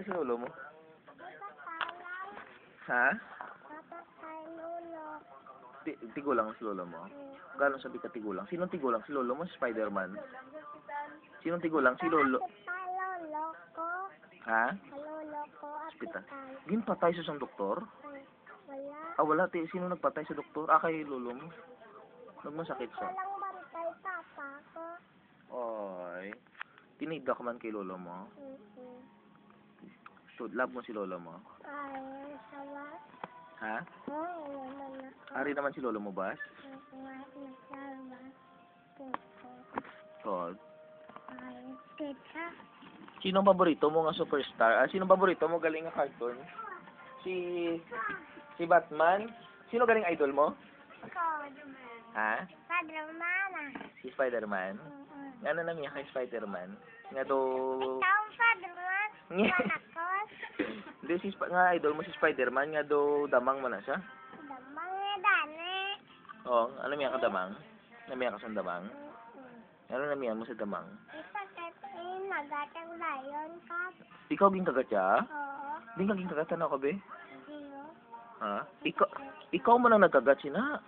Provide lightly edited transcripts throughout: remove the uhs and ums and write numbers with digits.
si lolo mo? Ha? Tigulang si lolo mo? Gano'n sabi ka tigulang? Sinong tigulang? Si lolo mo? Si Spider-Man? Sinong tigulang? Si lolo? Lolo ko. Ha? Lolo ko. Hospital. Ginpatay sa isang doktor? Wala. Ah, wala. Sino nagpatay sa doktor? Ah, kay lolo mo. Nagmasakit siya. Walang bantay papa ko. Oy. Tinigda ka man kay lolo mo? So, love mo si lolo mo? Ay, sawa. Ha? Ay, naman ako. Ari naman si lolo mo, Bas? Tod. Ay, tita. Sinong paborito mo nga superstar? Ah, sinong paborito mo galing nga cartoon? Si Batman? Sino galing idol mo? Spider-Man. Ha? Spider-Man. Si Spider-Man? Ano na niya kay Spider-Man? Nga do... Ikaw, Spider-Man. Manakos. Hindi, nga idol mo si Spider-Man, nga do damang man na siya. Damang nga dani. Oo, ano miya ka damang? Namiya ka sa damang? Ano namiya mo sa damang? Isa katiin, nagatang layon ka. Ikaw ging kagat siya? Oo. Di ka ging kagatan ako, be? Zero. Ha? Ikaw mo lang nagkagat sina.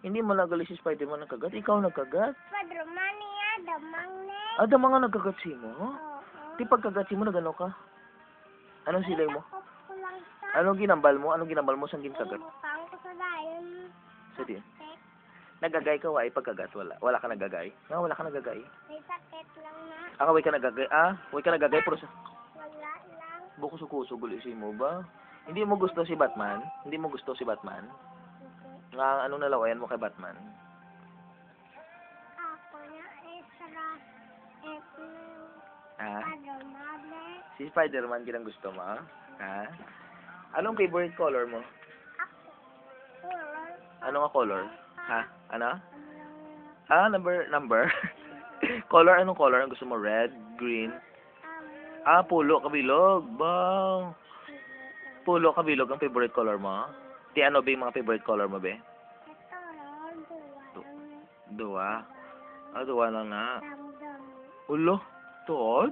Hindi mo nagali si Spider-Man nagkagat. Ikaw nagkagat. Spider-Man niya, damang ne. Ah, da mga nagkagat si mo? Oo. Di pagkagat si mo, nagano ka? Anong silay mo? Ako lang sa. Anong ginambal mo? Anong ginambal mo sa ginkagat? Mukang ko sa layon. Sa di? Nagagay ka wa ay pagkagat? Wala. Wala ka nagagay? Nga, wala ka nagagay. May sakit lang na. Aka, way ka nagagay? Ah, way ka nagagay pero sa... Wala lang. Buko-sukuso guli si mo ba? Hindi mo gusto si Batman? Hindi mo gusto si Batman? Nga, anong nalawayan mo kay Batman? Ako na isra. Ha? Spider-Man. Si Spider-Man ginang gusto mo? Ha? Anong favorite color mo? Ano nga color? Ha? Ano? Ah, number? Color, anong color ang gusto mo? Red? Green? Ah, pulo, kabilog. Bang. Pulo, kabilog ang favorite color mo? Di ano ba yung mga favorite color mo, be? Dua. Ah, dua lang na. Ulo? Tuod?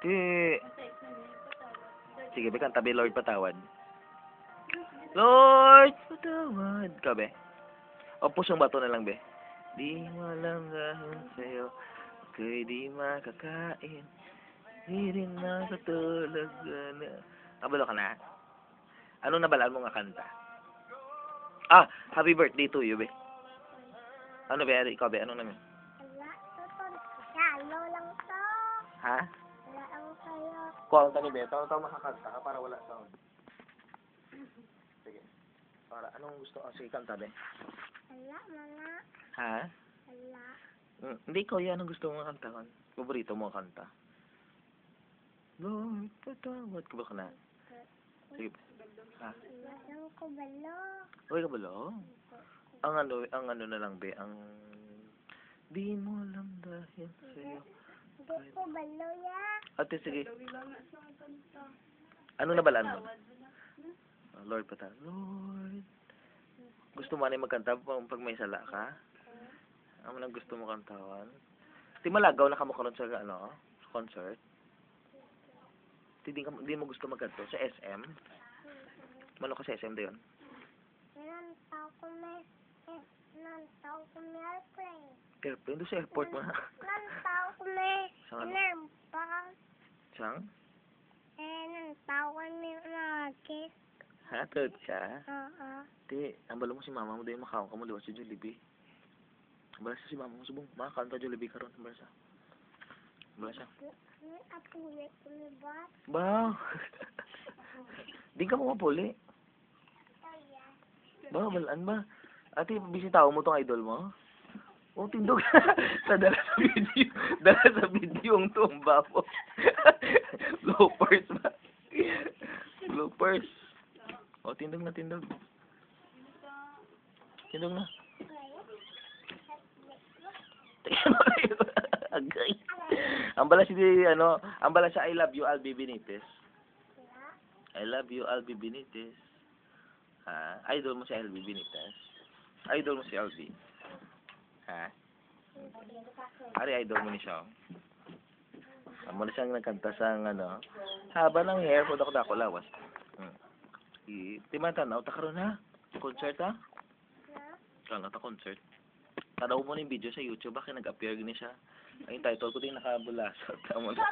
Di. Sige, be, kanta, be, Lord, patawad. Lord, patawad. Ka, be? O, pusong bato na lang, be. Di mo alam dahil sa'yo, ako'y di makakain. Di rin makatulog na. Kabalo ka na? Anong nabalaan mo nga kanta? Ah, happy birthday to you, be. Ano, be? Ikaw, be? Anong namin? Wala. Salo lang to. Ha? Wala ang kayo. Kuha ka ni be. Tawa makakanta ka para wala sound. Sige. Para, anong gusto ka? Sige, kanta, be. Wala mga. Ha? Wala. Hindi, ikaw yan. Anong gusto mo nga kanta? Paborito mo nga kanta? Lord, patawad ka ba ka na? Sige, be. Ha? Wala lang ko balo. Uy, kabalo? Ang ano na lang, be, ang... Di mo alam dahil sa'yo. Hindi ko balo ya. Ate, sige. Ano nabalaan mo? Lord, patawad. Lord. Gusto mo na magkanta pag may sala ka? Ano nang gusto mo kantawan? Di malagaw na ka mo karon sa ano, sa concert? Di mo gusto magkanto sa SM? Mano ka sa SM dayon? Nantaw ko may airplane. Airplane do sa airport mo. Nantaw ko may inerpa. Sang? Nantaw ko may nagkis. Ha, third ka? Oo. Di, ambalo mo si mama mo dayon makaon ka mo diwa sa Jollibee. Ambala sa si mama mo subong, makakanta Jollibee karon ambala sa. Ambala siya. Apulit ko ni ba? Ba. Di ka mo mapuli. Ba, balaan ba? Ate, bisitaw mo tong idol mo? Oh, tindog. Dala sa video. Dala sa video ang tumba po. Bloopers ba? Bloopers. Oh, tindog na, tindog. Tindog na. Agay. Ang bala si ano, ang bala siya I love you Albi Benitez. I love you Albi Benitez. Ha? Idol mo si Albi Benitez. Idol mo si Albi. Ha? Ari idol mo ni siya. Amo na siyang nagkanta sa ano, haba ng hair, po dako lawas. Timatan, ta karon ha? Concert ha? Kala ta concert. Tanaw mo na yung video sa YouTube, bakit nag-appear gini siya. Ang title ko din nakabulasot. Tama na.